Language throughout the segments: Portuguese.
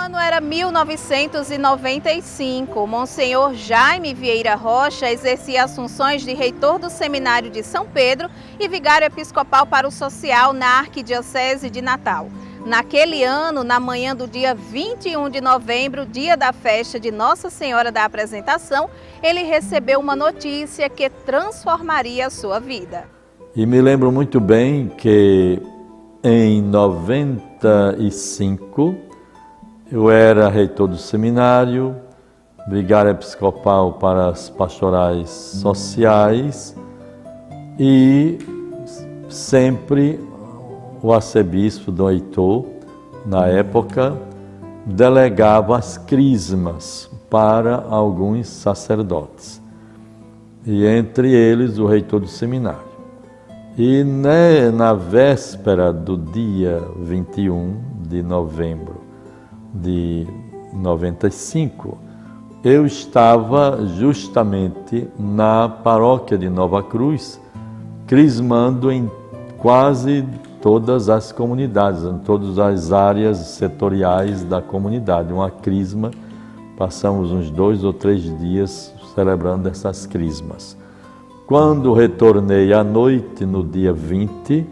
ano era 1995. Monsenhor Jaime Vieira Rocha exercia as funções de reitor do Seminário de São Pedro e vigário episcopal para o social na Arquidiocese de Natal. Naquele ano, na manhã do dia 21 de novembro, dia da festa de Nossa Senhora da Apresentação, ele recebeu uma notícia que transformaria a sua vida. E me lembro muito bem que em 95 eu era reitor do seminário, vigário episcopal para as pastorais sociais e sempre o arcebispo Dom Heitor, na época, delegava as crismas para alguns sacerdotes, e entre eles o reitor do seminário. E na véspera do dia 21 de novembro de 95, eu estava justamente na paróquia de Nova Cruz, crismando em quase todas as comunidades, em todas as áreas setoriais da comunidade. Uma crisma, passamos uns 2 ou 3 dias celebrando essas crismas. Quando retornei à noite, no dia 20,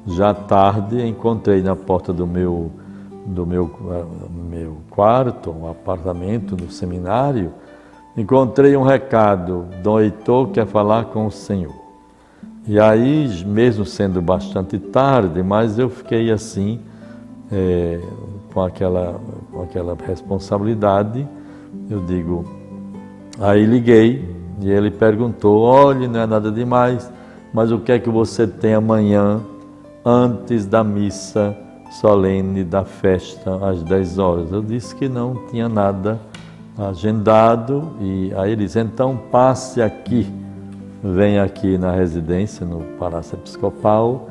já tarde, encontrei na porta do meu quarto, um apartamento no seminário, encontrei um recado: Dom Heitor quer falar com o senhor. E aí, mesmo sendo bastante tarde, mas eu fiquei assim, com aquela responsabilidade, eu digo, aí liguei, e ele perguntou: olhe, não é nada demais, mas o que é que você tem amanhã, antes da missa solene da festa, às 10 horas? Eu disse que não tinha nada agendado, e aí ele disse: então passe aqui, venha aqui na residência, no Palácio Episcopal,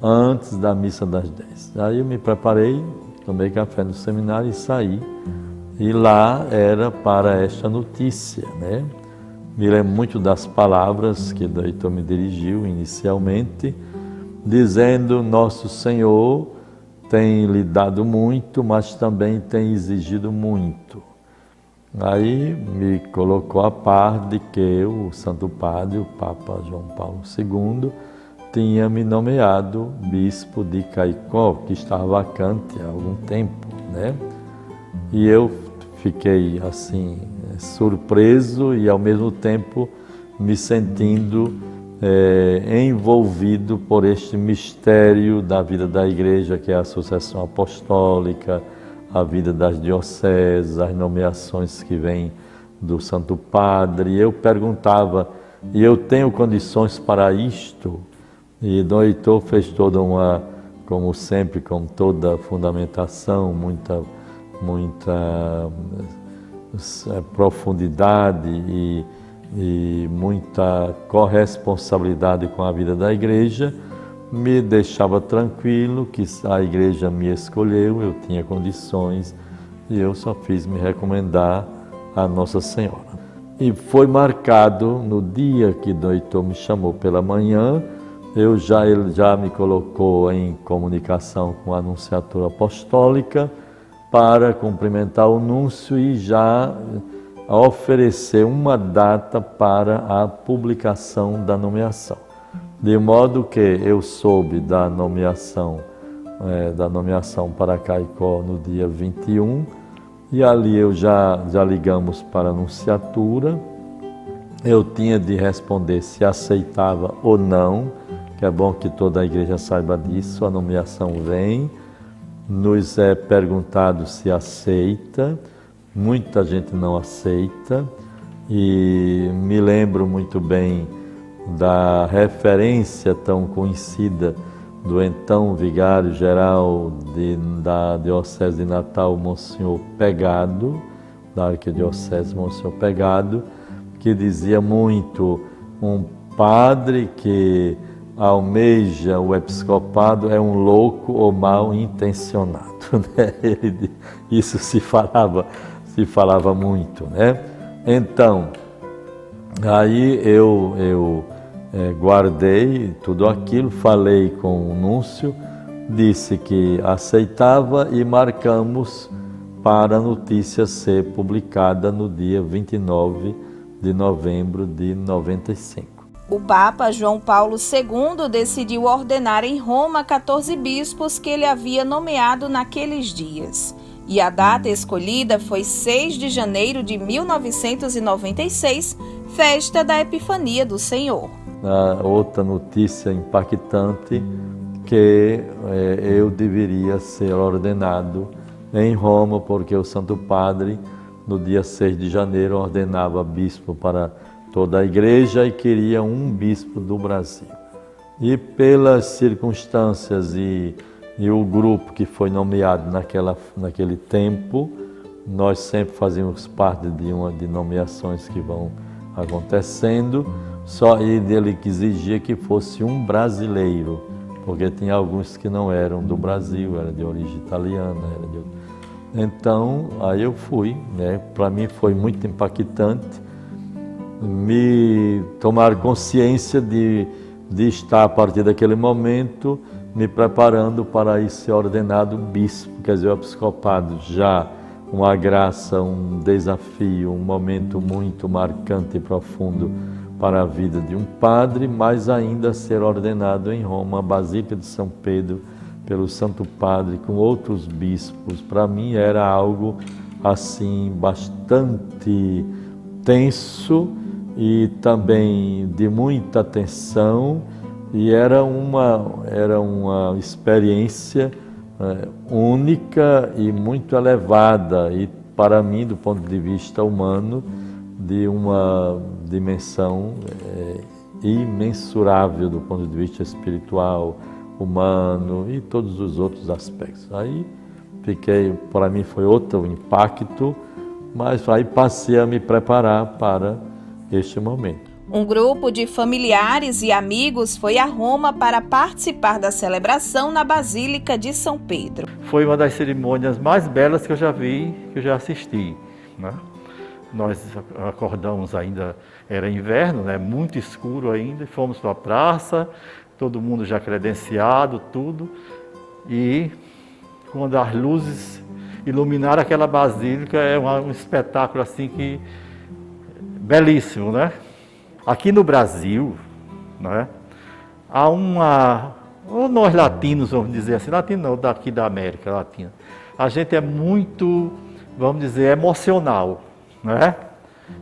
antes da missa das 10. Aí eu me preparei, tomei café no seminário e saí, e lá era para esta notícia, né? Me lembro muito das palavras que o Heitor me dirigiu inicialmente, dizendo: Nosso Senhor tem lhe dado muito, mas também tem exigido muito. Aí me colocou a par de que o Santo Padre, o Papa João Paulo II, tinha me nomeado bispo de Caicó, que estava vacante há algum tempo, né? E eu fiquei assim, surpreso e ao mesmo tempo me sentindo envolvido por este mistério da vida da igreja, que é a Associação Apostólica, a vida das dioceses, as nomeações que vêm do Santo Padre. E eu perguntava: e eu tenho condições para isto? E Dom Heitor fez toda uma, como sempre, com toda fundamentação, muita profundidade e muita corresponsabilidade com a vida da igreja, me deixava tranquilo que a igreja me escolheu, eu tinha condições e eu só fiz me recomendar a Nossa Senhora. E foi marcado no dia que Dom Heitor me chamou pela manhã, ele já me colocou em comunicação com a Anunciatura Apostólica para cumprimentar o núncio e já oferecer uma data para a publicação da nomeação. De modo que eu soube da nomeação para Caicó no dia 21, e ali eu já ligamos para a Anunciatura. Eu tinha de responder se aceitava ou não, que é bom que toda a igreja saiba disso. A nomeação vem, nos é perguntado se aceita, muita gente não aceita, e me lembro muito bem da referência tão conhecida do então vigário-geral da Diocese de Natal, Monsenhor Pegado, da Arquidiocese, Monsenhor Pegado, que dizia muito: um padre que almeja o episcopado é um louco ou mal intencionado. Né? Isso se falava muito, né? Então, aí eu guardei tudo aquilo, falei com o núncio, disse que aceitava e marcamos para a notícia ser publicada no dia 29 de novembro de 95. O Papa João Paulo II decidiu ordenar em Roma 14 bispos que ele havia nomeado naqueles dias. E a data escolhida foi 6 de janeiro de 1996, festa da Epifania do Senhor. Outra notícia impactante, que eu deveria ser ordenado em Roma, porque o Santo Padre, no dia 6 de janeiro, ordenava bispo para toda a igreja e queria um bispo do Brasil. E pelas circunstâncias e o grupo que foi nomeado naquele tempo, nós sempre fazíamos parte de nomeações que vão acontecendo, só ele que exigia que fosse um brasileiro, porque tinha alguns que não eram do Brasil, era de origem italiana. Então, aí eu fui, né? Para mim foi muito impactante me tomar consciência de estar a partir daquele momento me preparando para ir ser ordenado bispo, quer dizer, o episcopado já uma graça, um desafio, um momento muito marcante e profundo para a vida de um padre, mas ainda ser ordenado em Roma, a Basílica de São Pedro, pelo Santo Padre, com outros bispos. Para mim era algo assim bastante tenso e também de muita tensão, e era uma experiência única e muito elevada, e para mim, do ponto de vista humano, de uma dimensão imensurável do ponto de vista espiritual, humano e todos os outros aspectos. Aí para mim foi outro impacto, mas aí passei a me preparar para este momento. Um grupo de familiares e amigos foi a Roma para participar da celebração na Basílica de São Pedro. Foi uma das cerimônias mais belas que eu já vi, que eu já assisti, né? Nós acordamos ainda, era inverno, né? Muito escuro ainda, fomos para a praça, todo mundo já credenciado, tudo, e quando as luzes iluminaram aquela basílica, é um espetáculo assim que belíssimo, né? Aqui no Brasil, né, há ou nós latinos, vamos dizer assim, latino não, daqui da América Latina, a gente é muito, vamos dizer, emocional, né?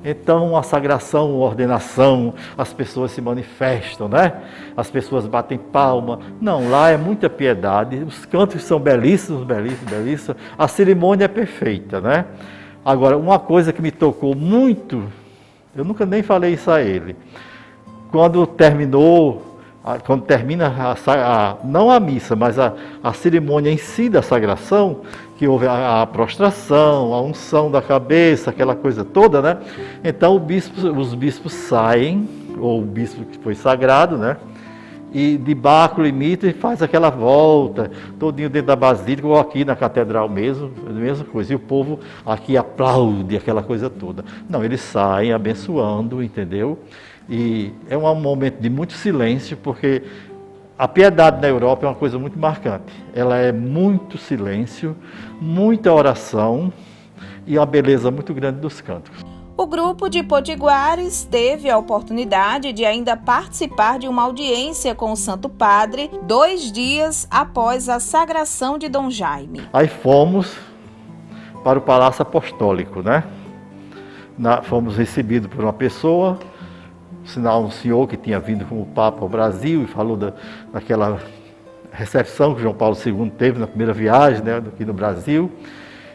Então, a sagração, a ordenação, as pessoas se manifestam, né? As pessoas batem palma. Não, lá é muita piedade, os cantos são belíssimos, belíssimos, belíssimos, a cerimônia é perfeita, né? Agora, uma coisa que me tocou muito, eu nunca nem falei isso a ele. Quando termina não a missa, mas a cerimônia em si da sagração, que houve a prostração, a unção da cabeça, aquela coisa toda, né? Então os bispos saem, ou o bispo que foi sagrado, né? E de báculo e mitra e faz aquela volta, todinho dentro da basílica, ou aqui na catedral mesmo, a mesma coisa. E o povo aqui aplaude aquela coisa toda. Não, eles saem abençoando, entendeu? E é um momento de muito silêncio, porque a piedade na Europa é uma coisa muito marcante. Ela é muito silêncio, muita oração e uma beleza muito grande dos cantos. O grupo de potiguares teve a oportunidade de ainda participar de uma audiência com o Santo Padre 2 dias após a sagração de Dom Jaime. Aí fomos para o Palácio Apostólico, né? Fomos recebidos por uma pessoa, sinal um senhor que tinha vindo como Papa ao Brasil e falou daquela recepção que João Paulo II teve na primeira viagem, né, aqui no Brasil.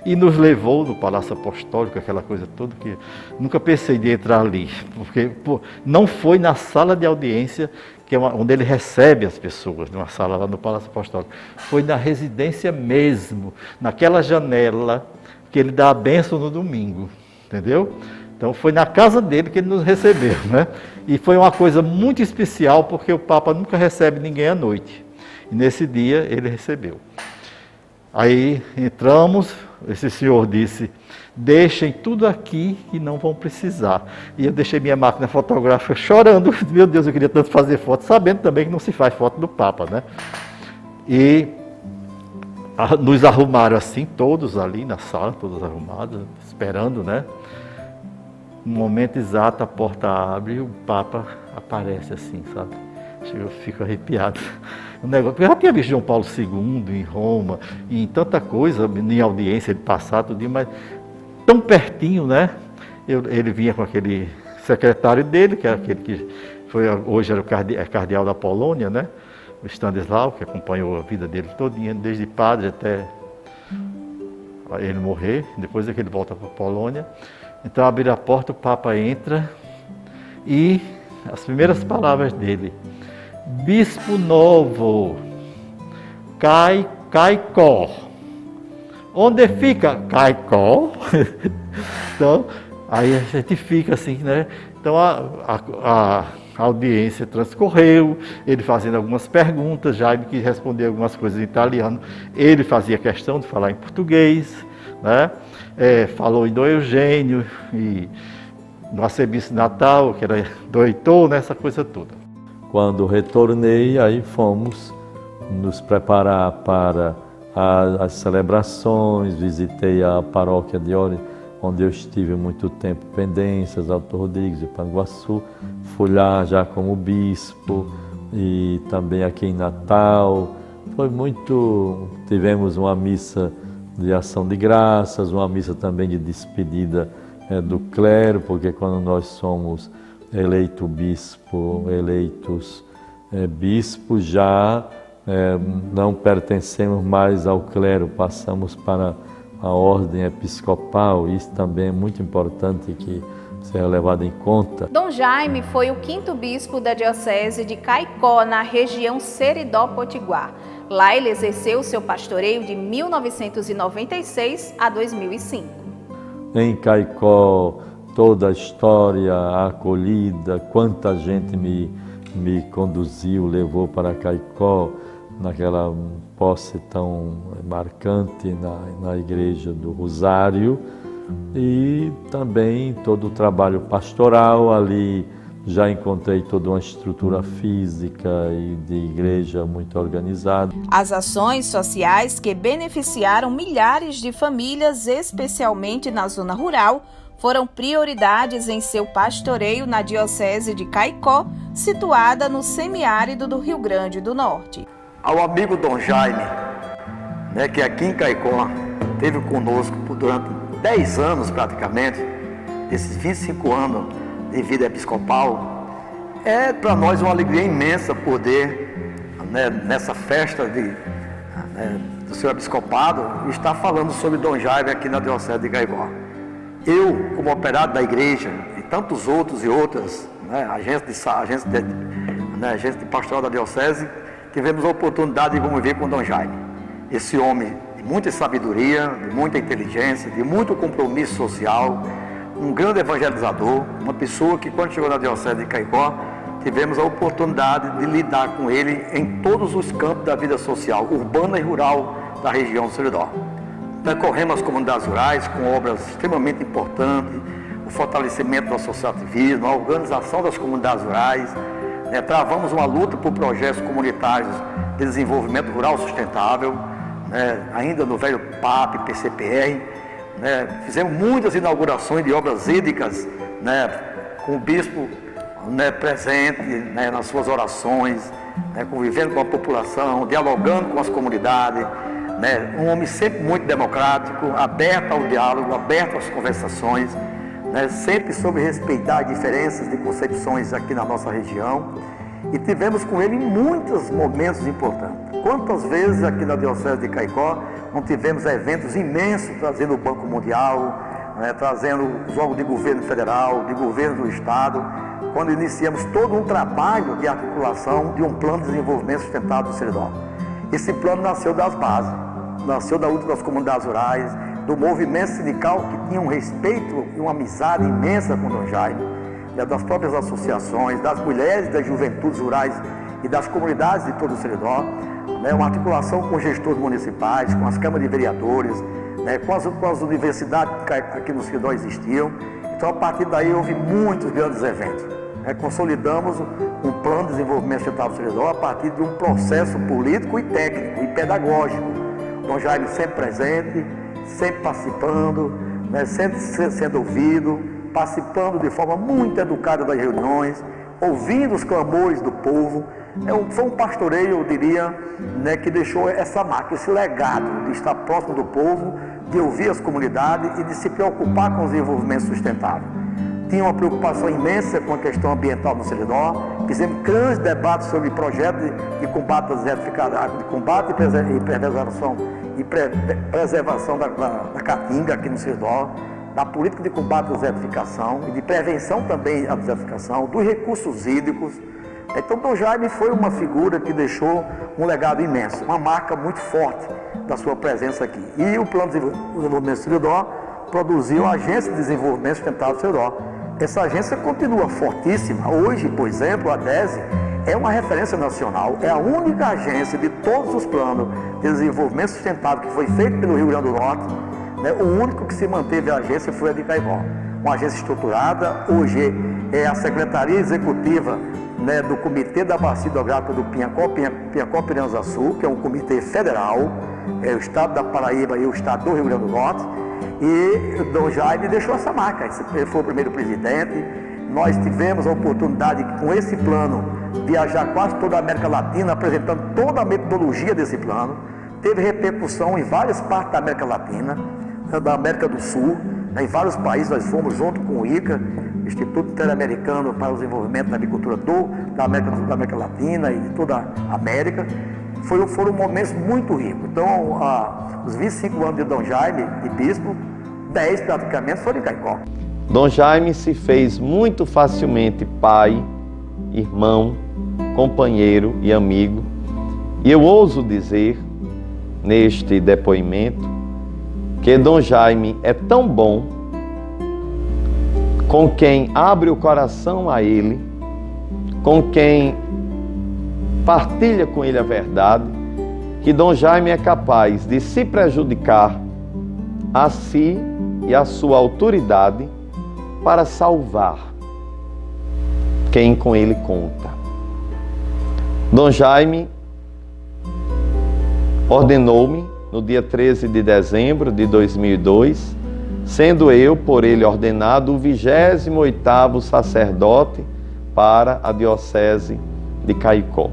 E nos levou no Palácio Apostólico, aquela coisa toda, que nunca pensei de entrar ali, porque não foi na sala de audiência, que é onde ele recebe as pessoas, numa sala lá no Palácio Apostólico. Foi na residência mesmo, naquela janela, que ele dá a bênção no domingo, entendeu? Então foi na casa dele que ele nos recebeu, né? E foi uma coisa muito especial, porque o Papa nunca recebe ninguém à noite. E nesse dia ele recebeu. Aí entramos, esse senhor disse, deixem tudo aqui que não vão precisar. E eu deixei minha máquina fotográfica chorando, meu Deus, eu queria tanto fazer foto, sabendo também que não se faz foto do Papa, né? E nos arrumaram assim, todos ali na sala, todos arrumados, esperando, né? No momento exato, a porta abre e o Papa aparece assim, sabe? Eu fico arrepiado. O negócio, eu já tinha visto João Paulo II em Roma, e em tanta coisa, em audiência de passar, tudo isso, mas tão pertinho, né? Ele vinha com aquele secretário dele, que era aquele que hoje era o cardeal da Polônia, né? O Stanislau, que acompanhou a vida dele todinha, desde padre até ele morrer, depois é que ele volta para a Polônia. Então, abre a porta, o Papa entra e as primeiras palavras dele: Bispo novo, Caicó. Onde fica? Caicó. Então, aí a gente fica assim, né? Então, a audiência transcorreu, ele fazendo algumas perguntas, Jaime que respondia algumas coisas em italiano, ele fazia questão de falar em português, né? Falou em Dom Eugênio e no arcebispo de Natal, que era do Heitor, né? Essa coisa toda. Quando retornei, aí fomos nos preparar para as celebrações, visitei a paróquia de Ori, onde eu estive muito tempo, Pendências, Alto Rodrigues e Panguaçu, fui lá já como bispo e também aqui em Natal. Foi muito, tivemos uma missa de ação de graças, uma missa também de despedida do clero, porque quando nós somos eleitos bispos, já não pertencemos mais ao clero, passamos para a ordem episcopal. Isso também é muito importante que seja levado em conta. Dom Jaime foi o 5º bispo da diocese de Caicó, na região Seridó-Potiguar. Lá ele exerceu seu pastoreio de 1996 a 2005. Em Caicó, toda a história, a acolhida, quanta gente me conduziu, levou para Caicó, naquela posse tão marcante na igreja do Rosário, e também todo o trabalho pastoral ali. Já encontrei toda uma estrutura física e de igreja muito organizada. As ações sociais que beneficiaram milhares de famílias, especialmente na zona rural, foram prioridades em seu pastoreio na diocese de Caicó, situada no semiárido do Rio Grande do Norte. Ao amigo Dom Jaime, né, que aqui em Caicó esteve conosco durante 10 anos praticamente, desses 25 anos de vida episcopal, é para nós uma alegria imensa poder, né, nessa festa do seu episcopado, estar falando sobre Dom Jaime aqui na diocese de Caicó. Eu, como operário da igreja, e tantos outros e outras, né, agentes de pastoral da diocese, tivemos a oportunidade de conviver com Dom Jaime. Esse homem de muita sabedoria, de muita inteligência, de muito compromisso social, um grande evangelizador, uma pessoa que, quando chegou na diocese de Caicó, tivemos a oportunidade de lidar com ele em todos os campos da vida social, urbana e rural da região do Seridó. Percorremos as comunidades rurais com obras extremamente importantes, o fortalecimento do associativismo, a organização das comunidades rurais, travamos uma luta por projetos comunitários de desenvolvimento rural sustentável, ainda no velho PAP, PCPR, fizemos muitas inaugurações de obras hídricas, com o bispo presente nas suas orações, convivendo com a população, dialogando com as comunidades, um homem sempre muito democrático, aberto ao diálogo, aberto às conversações, sempre soube respeitar as diferenças de concepções aqui na nossa região, e tivemos com ele muitos momentos importantes. Quantas vezes aqui na diocese de Caicó não tivemos eventos imensos, trazendo o Banco Mundial, trazendo os órgãos de governo federal, de governo do estado, quando iniciamos todo um trabalho de articulação de um plano de desenvolvimento sustentável do Seridó. Esse plano nasceu das bases, nasceu da luta das comunidades rurais, do movimento sindical, que tinha um respeito e uma amizade imensa com Dom Jaime, das próprias associações, das mulheres, das juventudes rurais e das comunidades de todo o Seridó, uma articulação com gestores municipais, com as câmaras de vereadores, com as universidades que aqui no Seridó existiam. Então, a partir daí, houve muitos grandes eventos. Consolidamos um plano de desenvolvimento sustentável do Seridó a partir de um processo político e técnico e pedagógico, Dom Jaime sempre presente, sempre participando, né, sempre sendo ouvido, participando de forma muito educada das reuniões, ouvindo os clamores do povo. Foi um pastoreio, eu diria, né, que deixou essa marca, esse legado de estar próximo do povo, de ouvir as comunidades e de se preocupar com o desenvolvimento sustentável. Tinha uma preocupação imensa com a questão ambiental no Seridó, fizemos grandes debates sobre projetos de combate à desertificação, de combate e preservação da caatinga aqui no Seridó, da política de combate à desertificação e de prevenção também à desertificação, dos recursos hídricos. Então, Dom Jaime foi uma figura que deixou um legado imenso, uma marca muito forte da sua presença aqui. E o Plano de Desenvolvimento do Seridó produziu a Agência de Desenvolvimento Sustentável do Seridó. Essa agência continua fortíssima. Hoje, por exemplo, a DESE é uma referência nacional, é a única agência de todos os planos de desenvolvimento sustentável que foi feito pelo Rio Grande do Norte, né? O único que se manteve a agência foi a de Caicó. Uma agência estruturada, hoje é a Secretaria Executiva, né, do Comitê da Bacia Hidrográfica do Piancó-Piranhaçu, que é um comitê federal, é o Estado da Paraíba e o Estado do Rio Grande do Norte. E Dom Jaime deixou essa marca, ele foi o primeiro presidente. Nós tivemos a oportunidade, com esse plano, viajar quase toda a América Latina, apresentando toda a metodologia desse plano. Teve repercussão em várias partes da América Latina, da América do Sul, em vários países. Nós fomos junto com o ICA, Instituto Interamericano para o Desenvolvimento da Agricultura da América Latina e de toda a América. Foram momentos muito ricos. Então, os 25 anos de Dom Jaime, de bispo, 10 praticamente foram em Caicó. Dom Jaime se fez muito facilmente pai, irmão, companheiro e amigo. E eu ouso dizer, neste depoimento, que Dom Jaime é tão bom com quem abre o coração a ele, com quem partilha com ele a verdade, que Dom Jaime é capaz de se prejudicar a si e a sua autoridade para salvar quem com ele conta. Dom Jaime ordenou-me no dia 13 de dezembro de 2002, sendo eu, por ele ordenado, o 28º sacerdote para a Diocese de Caicó.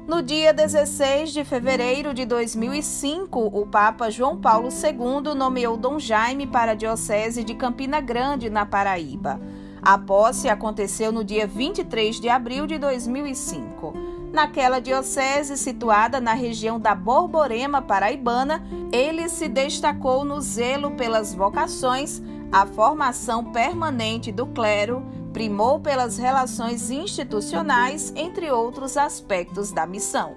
No dia 16 de fevereiro de 2005, o Papa João Paulo II nomeou Dom Jaime para a Diocese de Campina Grande, na Paraíba. A posse aconteceu no dia 23 de abril de 2005. Naquela diocese, situada na região da Borborema paraibana, ele se destacou no zelo pelas vocações, a formação permanente do clero, primou pelas relações institucionais, entre outros aspectos da missão.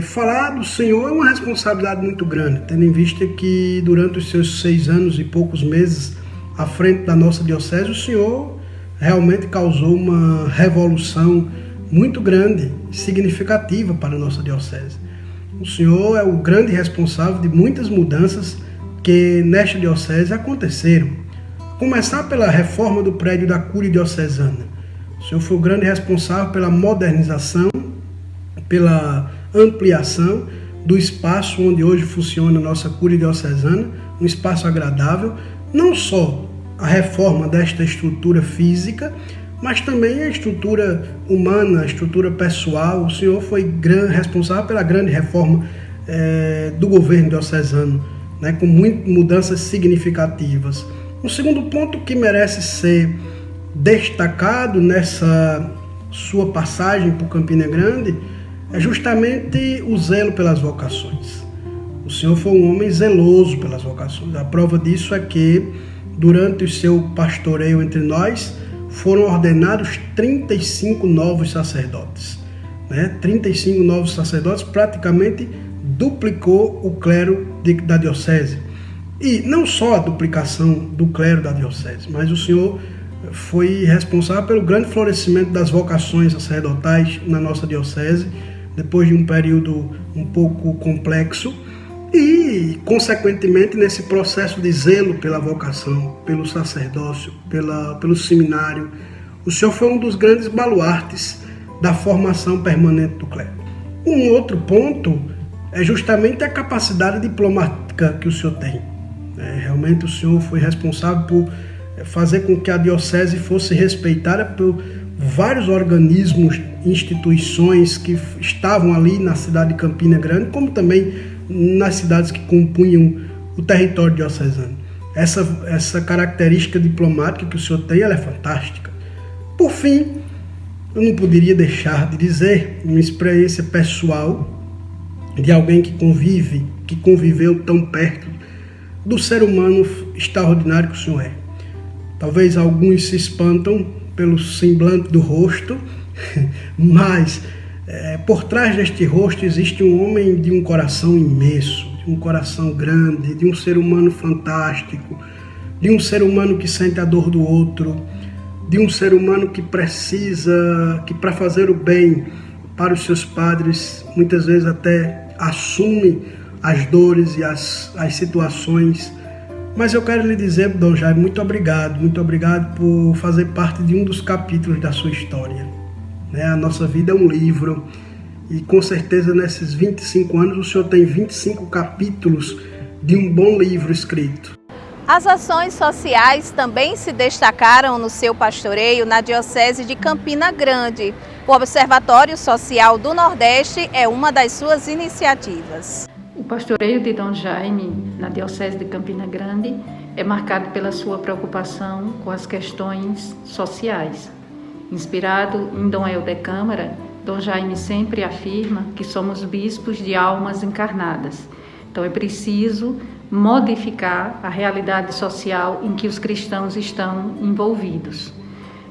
Falar do Senhor é uma responsabilidade muito grande, tendo em vista que durante os seus 6 anos e poucos meses à frente da nossa diocese, o Senhor realmente causou uma revolução muito grande, significativa para a nossa diocese. O Senhor é o grande responsável de muitas mudanças que nesta diocese aconteceram. Começar pela reforma do prédio da Cúria Diocesana. O Senhor foi o grande responsável pela modernização, pela ampliação do espaço onde hoje funciona a nossa Cúria Diocesana, um espaço agradável, não só a reforma desta estrutura física, mas também a estrutura humana, a estrutura pessoal. O Senhor foi responsável pela grande reforma do governo diocesano, né, com muitas mudanças significativas. Um segundo ponto que merece ser destacado nessa sua passagem por Campina Grande é justamente o zelo pelas vocações. O Senhor foi um homem zeloso pelas vocações. A prova disso é que, durante o seu pastoreio entre nós, foram ordenados 35 novos sacerdotes. 35 novos sacerdotes, praticamente duplicou o clero da diocese. E não só a duplicação do clero da diocese, mas o Senhor foi responsável pelo grande florescimento das vocações sacerdotais na nossa diocese, depois de um período um pouco complexo, e, consequentemente, nesse processo de zelo pela vocação, pelo sacerdócio, pelo seminário, o Senhor foi um dos grandes baluartes da formação permanente do clero. Um outro ponto é justamente a capacidade diplomática que o senhor tem. Realmente o senhor foi responsável por fazer com que a diocese fosse respeitada por vários organismos, instituições que estavam ali na cidade de Campina Grande, como também nas cidades que compunham o território diocesano. Essa característica diplomática que o senhor tem, ela é fantástica. Por fim, eu não poderia deixar de dizer uma experiência pessoal de alguém que conviveu tão perto do ser humano extraordinário que o senhor é. Talvez alguns se espantam pelo semblante do rosto, mas por trás deste rosto existe um homem de um coração imenso, de um coração grande, de um ser humano fantástico, de um ser humano que sente a dor do outro, de um ser humano que precisa, que para fazer o bem para os seus padres, muitas vezes até assume as dores e as situações. Mas eu quero lhe dizer, Dom Jaime, muito obrigado por fazer parte de um dos capítulos da sua história. A nossa vida é um livro e com certeza nesses 25 anos o senhor tem 25 capítulos de um bom livro escrito. As ações sociais também se destacaram no seu pastoreio na Diocese de Campina Grande. O Observatório Social do Nordeste é uma das suas iniciativas. O pastoreio de Dom Jaime, na Diocese de Campina Grande, é marcado pela sua preocupação com as questões sociais. Inspirado em Dom Helder Câmara, Dom Jaime sempre afirma que somos bispos de almas encarnadas. Então é preciso modificar a realidade social em que os cristãos estão envolvidos.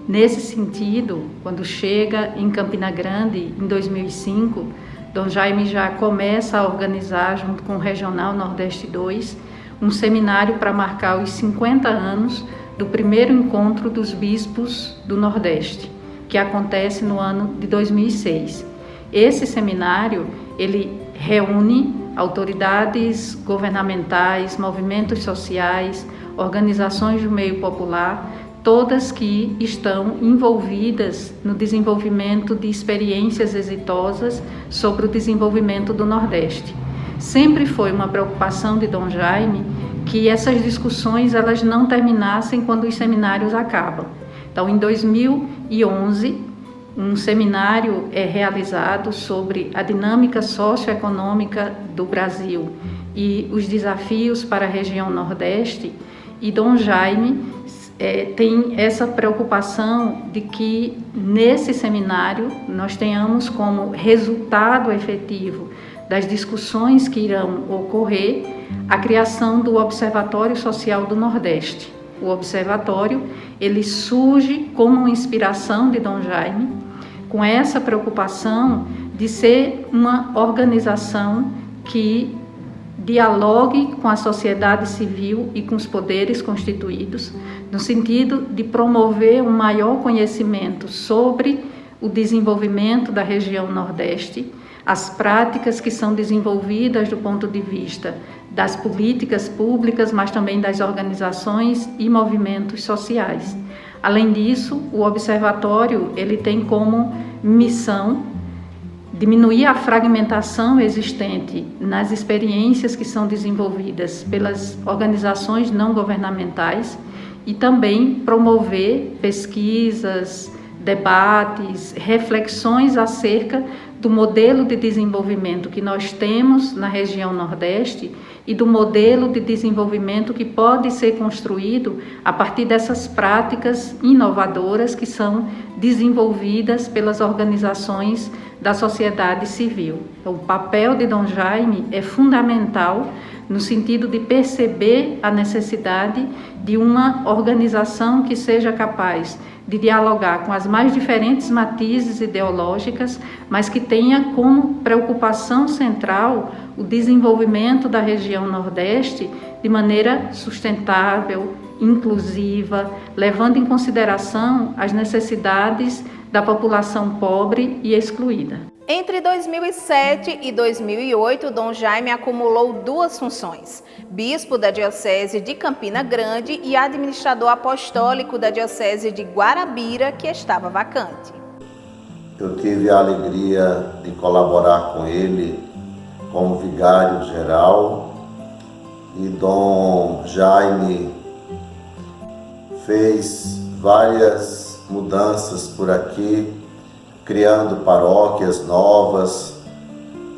Nesse sentido, quando chega em Campina Grande, em 2005, Dom Jaime já começa a organizar, junto com o Regional Nordeste 2, um seminário para marcar os 50 anos do primeiro encontro dos bispos do Nordeste, que acontece no ano de 2006. Esse seminário, ele reúne autoridades governamentais, movimentos sociais, organizações do meio popular, todas que estão envolvidas no desenvolvimento de experiências exitosas sobre o desenvolvimento do Nordeste. Sempre foi uma preocupação de Dom Jaime que essas discussões elas não terminassem quando os seminários acabam. Então, em 2011, um seminário é realizado sobre a dinâmica socioeconômica do Brasil e os desafios para a região Nordeste, e Dom Jaime tem essa preocupação de que nesse seminário nós tenhamos como resultado efetivo das discussões que irão ocorrer a criação do Observatório Social do Nordeste. O observatório, ele surge como uma inspiração de Dom Jaime, com essa preocupação de ser uma organização que dialogue com a sociedade civil e com os poderes constituídos, no sentido de promover um maior conhecimento sobre o desenvolvimento da região Nordeste, as práticas que são desenvolvidas do ponto de vista das políticas públicas, mas também das organizações e movimentos sociais. Além disso, o observatório ele tem como missão diminuir a fragmentação existente nas experiências que são desenvolvidas pelas organizações não governamentais e também promover pesquisas, debates, reflexões acerca do modelo de desenvolvimento que nós temos na região Nordeste e do modelo de desenvolvimento que pode ser construído a partir dessas práticas inovadoras que são desenvolvidas pelas organizações da sociedade civil. Então, o papel de Dom Jaime é fundamental no sentido de perceber a necessidade de uma organização que seja capaz de dialogar com as mais diferentes matizes ideológicas, mas que tenha como preocupação central o desenvolvimento da região Nordeste de maneira sustentável, inclusiva, levando em consideração as necessidades da população pobre e excluída. Entre 2007 e 2008, Dom Jaime acumulou 2 funções: bispo da Diocese de Campina Grande e administrador apostólico da Diocese de Guarabira, que estava vacante. Eu tive a alegria de colaborar com ele como vigário-geral, e Dom Jaime fez várias mudanças por aqui, criando paróquias novas,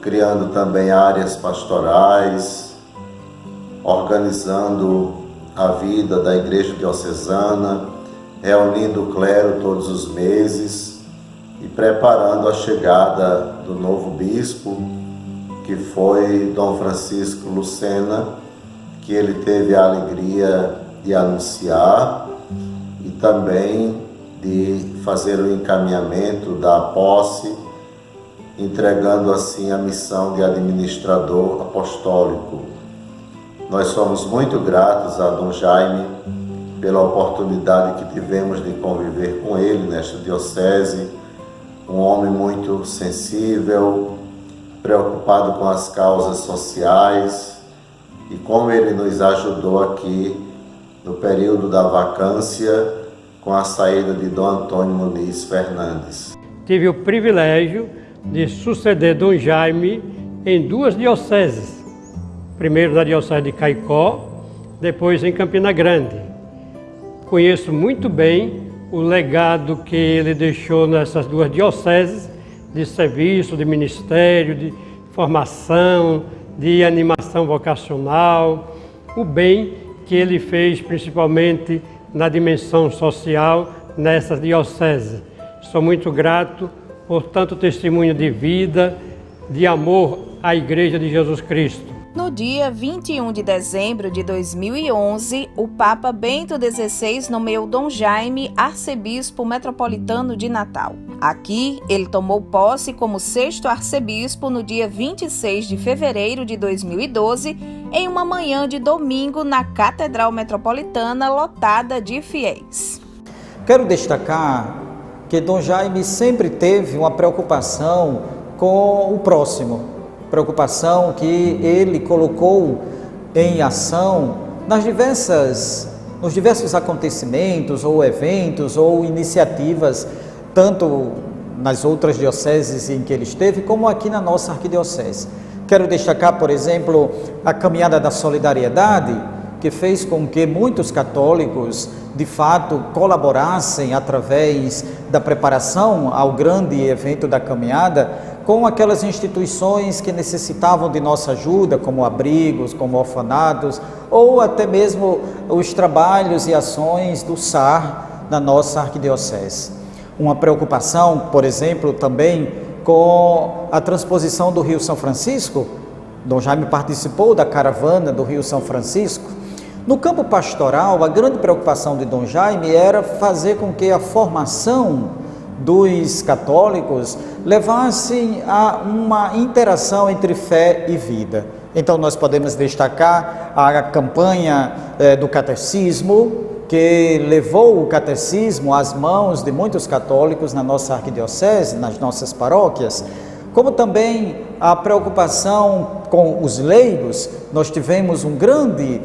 criando também áreas pastorais, organizando a vida da Igreja Diocesana, reunindo o clero todos os meses e preparando a chegada do novo bispo, que foi Dom Francisco Lucena, que ele teve a alegria de anunciar e também de fazer o encaminhamento da posse, entregando assim a missão de administrador apostólico. Nós somos muito gratos a Dom Jaime pela oportunidade que tivemos de conviver com ele nesta diocese, um homem muito sensível, preocupado com as causas sociais, e como ele nos ajudou aqui no período da vacância com a saída de Dom Antônio Muniz Fernandes. Tive o privilégio de suceder Dom Jaime em 2 dioceses, primeiro da diocese de Caicó, depois em Campina Grande. Conheço muito bem o legado que ele deixou nessas 2 dioceses de serviço, de ministério, de formação, de animação vocacional, o bem que ele fez principalmente na dimensão social nessas dioceses. Sou muito grato por tanto testemunho de vida, de amor à Igreja de Jesus Cristo. No dia 21 de dezembro de 2011, o Papa Bento XVI nomeou Dom Jaime arcebispo metropolitano de Natal. Aqui, ele tomou posse como 6º arcebispo no dia 26 de fevereiro de 2012, em uma manhã de domingo na Catedral Metropolitana lotada de fiéis. Quero destacar que Dom Jaime sempre teve uma preocupação com o próximo, preocupação que ele colocou em ação nos diversos acontecimentos ou eventos ou iniciativas, tanto nas outras dioceses em que ele esteve, como aqui na nossa arquidiocese. Quero destacar, por exemplo, a Caminhada da Solidariedade, que fez com que muitos católicos, de fato, colaborassem através da preparação ao grande evento da caminhada, com aquelas instituições que necessitavam de nossa ajuda, como abrigos, como orfanatos, ou até mesmo os trabalhos e ações do SAR na nossa arquidiocese. Uma preocupação, por exemplo, também com a transposição do Rio São Francisco. Dom Jaime participou da caravana do Rio São Francisco. No campo pastoral, a grande preocupação de Dom Jaime era fazer com que a formação dos católicos levasse a uma interação entre fé e vida. Então nós podemos destacar a campanha do catecismo, que levou o catecismo às mãos de muitos católicos na nossa arquidiocese, nas nossas paróquias, como também a preocupação com os leigos. Nós tivemos um grande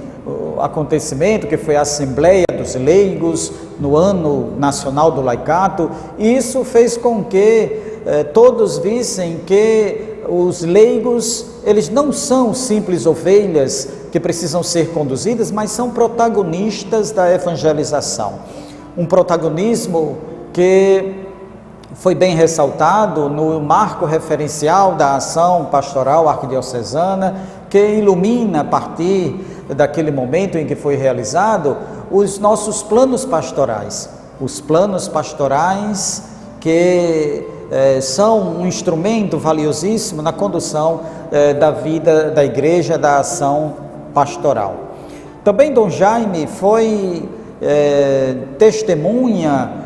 acontecimento que foi a Assembleia dos Leigos no Ano Nacional do Laicato, e isso fez com que todos vissem que os leigos, eles não são simples ovelhas que precisam ser conduzidas, mas são protagonistas da evangelização. Um protagonismo que foi bem ressaltado no marco referencial da ação pastoral arquidiocesana, que ilumina a partir daquele momento em que foi realizado os nossos planos pastorais. Os planos pastorais que são um instrumento valiosíssimo na condução da vida da igreja, da ação pastoral. Também Dom Jaime foi testemunha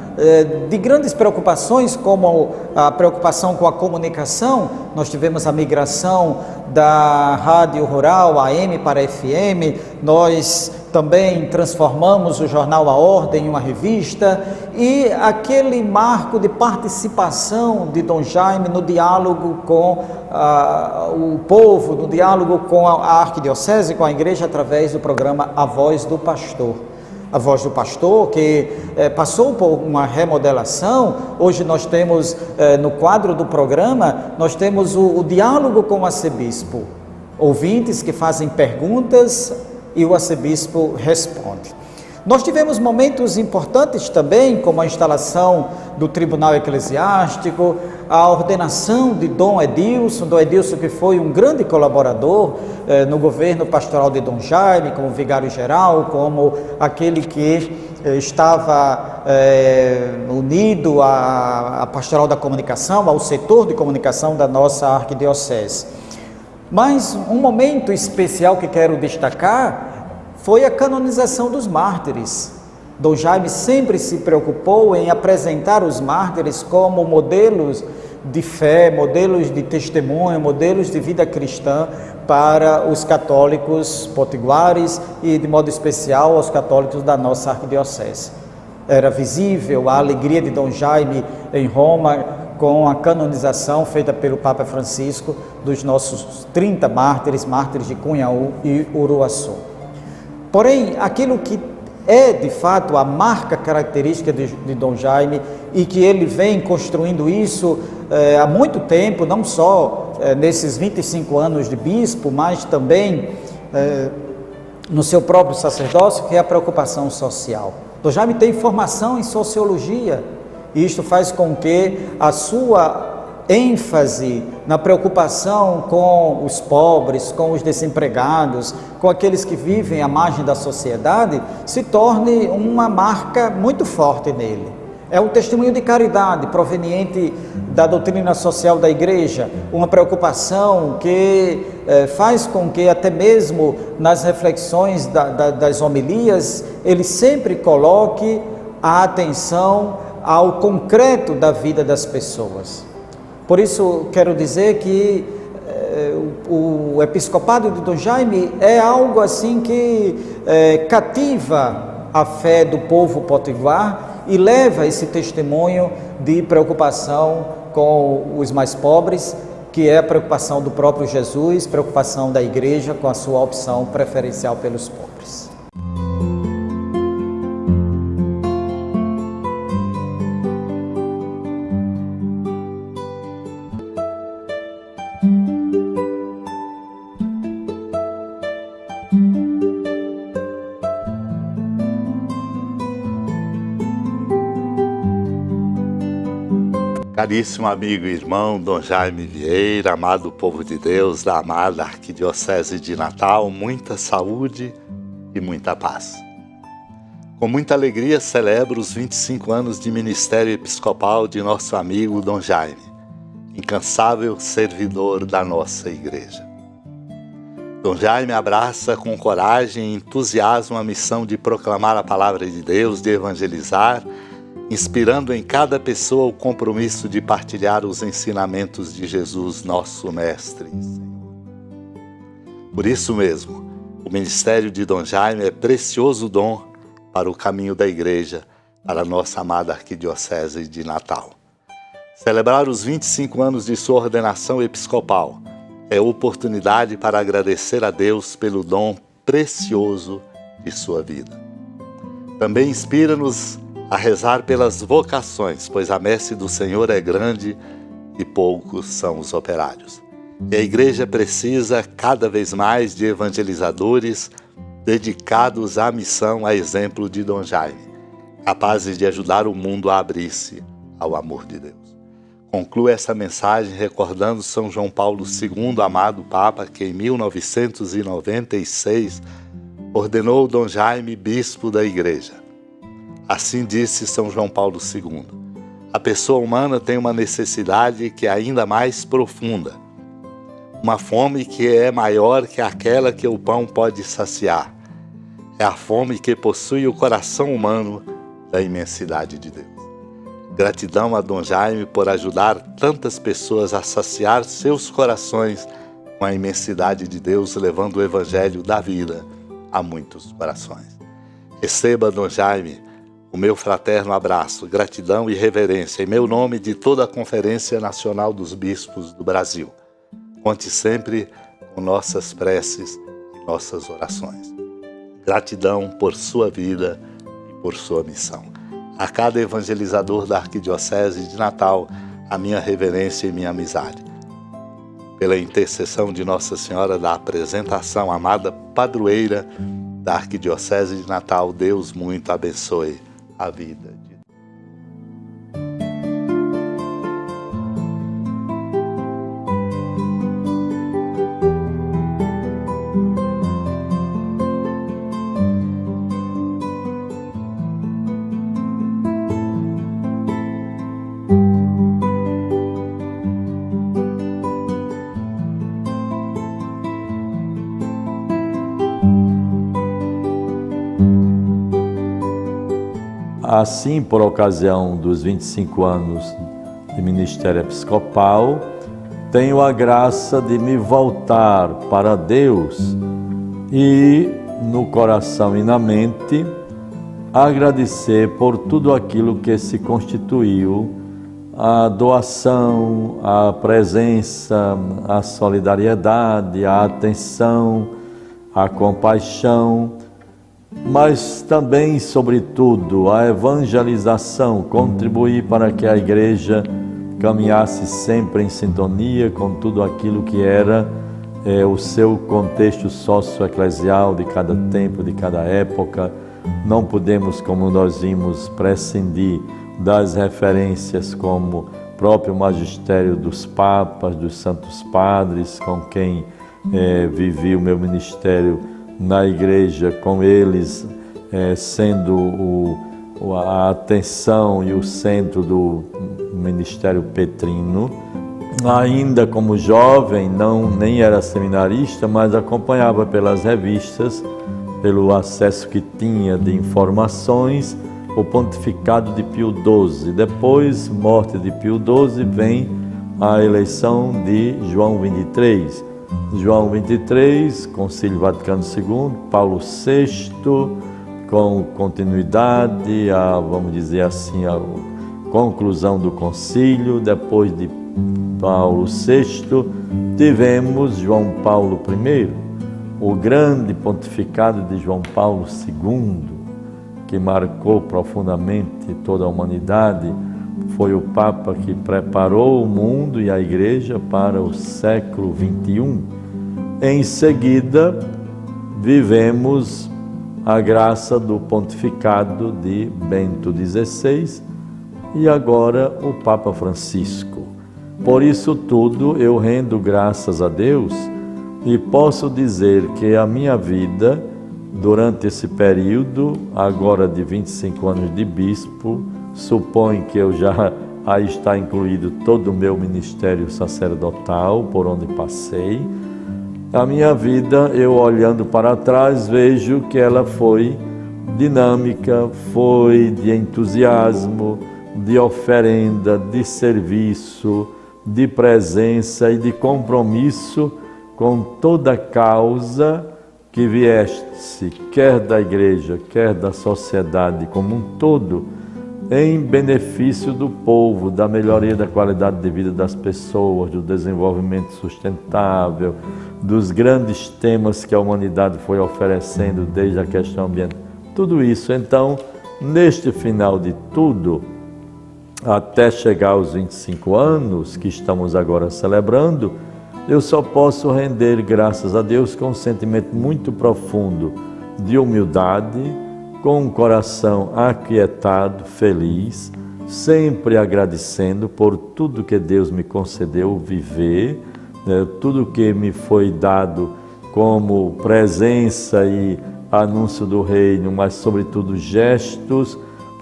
de grandes preocupações, como a preocupação com a comunicação. Nós tivemos a migração da rádio rural AM para FM, nós também transformamos o jornal A Ordem em uma revista, e aquele marco de participação de Dom Jaime no diálogo com o povo, no diálogo com a arquidiocese, com a igreja, através do programa A Voz do Pastor. a Voz do Pastor, que passou por uma remodelação. Hoje nós temos, no quadro do programa, nós temos o diálogo com o arcebispo. Ouvintes que fazem perguntas e o arcebispo responde. Nós tivemos momentos importantes também, como a instalação do Tribunal Eclesiástico, a ordenação de Dom Edilson que foi um grande colaborador no governo pastoral de Dom Jaime, como vigário-geral, como aquele que estava unido à pastoral da comunicação, ao setor de comunicação da nossa arquidiocese. Mas um momento especial que quero destacar foi a canonização dos mártires. Dom Jaime sempre se preocupou em apresentar os mártires como modelos de fé, modelos de testemunho, modelos de vida cristã para os católicos potiguares e, de modo especial, aos católicos da nossa arquidiocese. Era visível a alegria de Dom Jaime em Roma com a canonização feita pelo Papa Francisco dos nossos 30 mártires de Cunhaú e Uruaçu. Porém, aquilo que é de fato a marca característica de Dom Jaime e que ele vem construindo isso há muito tempo, não só nesses 25 anos de bispo, mas também no seu próprio sacerdócio, que é a preocupação social. Dom Jaime tem formação em sociologia e isto faz com que a sua ênfase na preocupação com os pobres, com os desempregados, com aqueles que vivem à margem da sociedade, se torne uma marca muito forte nele. É um testemunho de caridade proveniente da doutrina social da Igreja, uma preocupação que faz com que até mesmo nas reflexões das homilias, ele sempre coloque a atenção ao concreto da vida das pessoas. Por isso, quero dizer que o episcopado de Dom Jaime é algo assim que cativa a fé do povo potiguar e leva esse testemunho de preocupação com os mais pobres, que é a preocupação do próprio Jesus, preocupação da Igreja com a sua opção preferencial pelos pobres. Caríssimo amigo e irmão Dom Jaime Vieira, amado povo de Deus da amada Arquidiocese de Natal, muita saúde e muita paz. Com muita alegria celebro os 25 anos de ministério episcopal de nosso amigo Dom Jaime, incansável servidor da nossa Igreja. Dom Jaime abraça com coragem e entusiasmo a missão de proclamar a palavra de Deus, de evangelizar, inspirando em cada pessoa o compromisso de partilhar os ensinamentos de Jesus, nosso Mestre e Senhor. Por isso mesmo, o ministério de Dom Jaime é precioso dom para o caminho da Igreja, para a nossa amada Arquidiocese de Natal. Celebrar os 25 anos de sua ordenação episcopal é oportunidade para agradecer a Deus pelo dom precioso de sua vida. Também inspira-nos a rezar pelas vocações, pois a messe do Senhor é grande e poucos são os operários. E a Igreja precisa cada vez mais de evangelizadores dedicados à missão, a exemplo de Dom Jaime, capazes de ajudar o mundo a abrir-se ao amor de Deus. Concluo essa mensagem recordando São João Paulo II, amado Papa, que em 1996 ordenou Dom Jaime bispo da Igreja. Assim disse São João Paulo II, a pessoa humana tem uma necessidade que é ainda mais profunda, uma fome que é maior que aquela que o pão pode saciar. É a fome que possui o coração humano da imensidade de Deus. Gratidão a Dom Jaime por ajudar tantas pessoas a saciar seus corações com a imensidade de Deus, levando o Evangelho da vida a muitos corações. Receba, Dom Jaime, o meu fraterno abraço, gratidão e reverência em meu nome de toda a Conferência Nacional dos Bispos do Brasil. Conte sempre com nossas preces e nossas orações. Gratidão por sua vida por sua missão. A cada evangelizador da Arquidiocese de Natal, a minha reverência e minha amizade. Pela intercessão de Nossa Senhora da Apresentação, amada padroeira da Arquidiocese de Natal, Deus muito abençoe a vida de Assim, por ocasião dos 25 anos de ministério episcopal, tenho a graça de me voltar para Deus e, no coração e na mente, agradecer por tudo aquilo que se constituiu, a doação, a presença, a solidariedade, a atenção, a compaixão, mas também, sobretudo, a evangelização, contribuir para que a Igreja caminhasse sempre em sintonia com tudo aquilo que era o seu contexto socioeclesial de cada tempo, de cada época. Não podemos, como nós vimos, prescindir das referências como o próprio magistério dos papas, dos santos padres, com quem vivi o meu ministério na Igreja, com eles sendo a atenção e o centro do ministério petrino. Ainda como jovem, nem era seminarista, mas acompanhava pelas revistas, pelo acesso que tinha de informações, o pontificado de Pio XII. Depois, morte de Pio XII, vem a eleição de João XXIII. João XXIII, Concílio Vaticano II, Paulo VI, com continuidade, vamos dizer assim, a conclusão do concílio. Depois de Paulo VI, tivemos João Paulo I, o grande pontificado de João Paulo II, que marcou profundamente toda a humanidade. Foi o Papa que preparou o mundo e a Igreja para o século XXI. Em seguida, vivemos a graça do pontificado de Bento XVI e agora o Papa Francisco. Por isso tudo eu rendo graças a Deus e posso dizer que a minha vida, durante esse período, agora de 25 anos de bispo, supõe que eu já aí está incluído todo o meu ministério sacerdotal, por onde passei. A minha vida, eu olhando para trás, vejo que ela foi dinâmica, foi de entusiasmo, de oferenda, de serviço, de presença e de compromisso com toda causa que viesse, quer da Igreja, quer da sociedade como um todo, em benefício do povo, da melhoria da qualidade de vida das pessoas, do desenvolvimento sustentável, dos grandes temas que a humanidade foi oferecendo desde a questão ambiental. Tudo isso, então, neste final de tudo, até chegar aos 25 anos que estamos agora celebrando, eu só posso render graças a Deus com um sentimento muito profundo de humildade, com um coração aquietado, feliz, sempre agradecendo por tudo que Deus me concedeu viver, tudo que me foi dado como presença e anúncio do reino, mas sobretudo gestos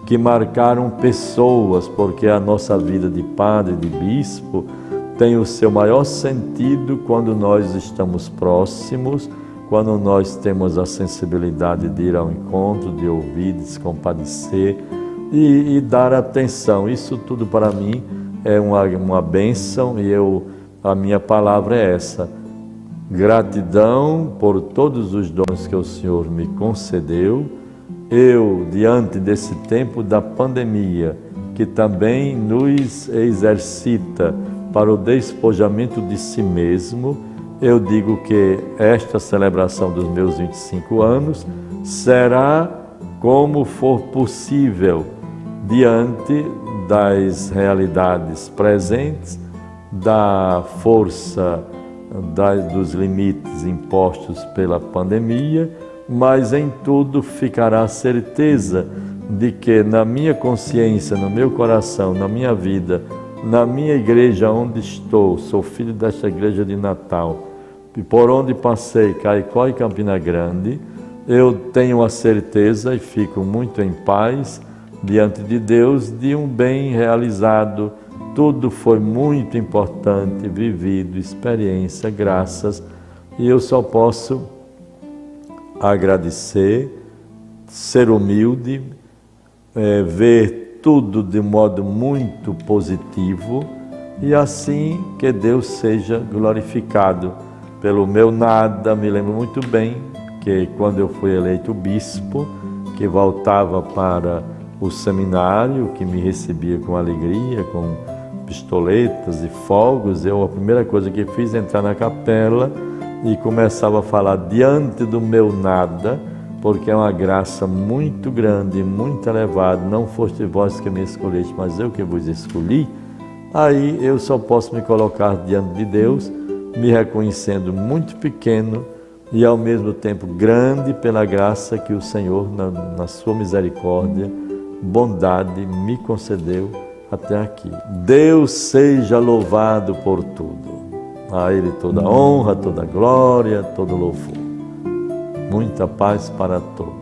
que marcaram pessoas, porque a nossa vida de padre, de bispo, tem o seu maior sentido quando nós estamos próximos, quando nós temos a sensibilidade de ir ao encontro, de ouvir, de se compadecer e dar atenção. Isso tudo para mim é uma bênção e a minha palavra é essa. Gratidão por todos os dons que o Senhor me concedeu. Eu, diante desse tempo da pandemia, que também nos exercita para o despojamento de si mesmo, eu digo que esta celebração dos meus 25 anos será como for possível, diante das realidades presentes, da força dos limites impostos pela pandemia, mas em tudo ficará a certeza de que na minha consciência, no meu coração, na minha vida, na minha igreja onde estou, sou filho desta igreja de Natal, e por onde passei, Caicó e Campina Grande, eu tenho a certeza e fico muito em paz diante de Deus de um bem realizado. Tudo foi muito importante, vivido, experiência, graças, e eu só posso agradecer, ser humilde, ver tudo de modo muito positivo e assim que Deus seja glorificado. Pelo meu nada, me lembro muito bem que quando eu fui eleito bispo, que voltava para o seminário, que me recebia com alegria, com pistoletas e fogos, a primeira coisa que fiz é entrar na capela e começava a falar diante do meu nada, porque é uma graça muito grande, muito elevada, não foste vós que me escolheste, mas eu que vos escolhi. Aí eu só posso me colocar diante de Deus, me reconhecendo muito pequeno e ao mesmo tempo grande pela graça que o Senhor, na sua misericórdia, bondade, me concedeu até aqui. Deus seja louvado por tudo. A Ele toda honra, toda glória, todo louvor. Muita paz para todos.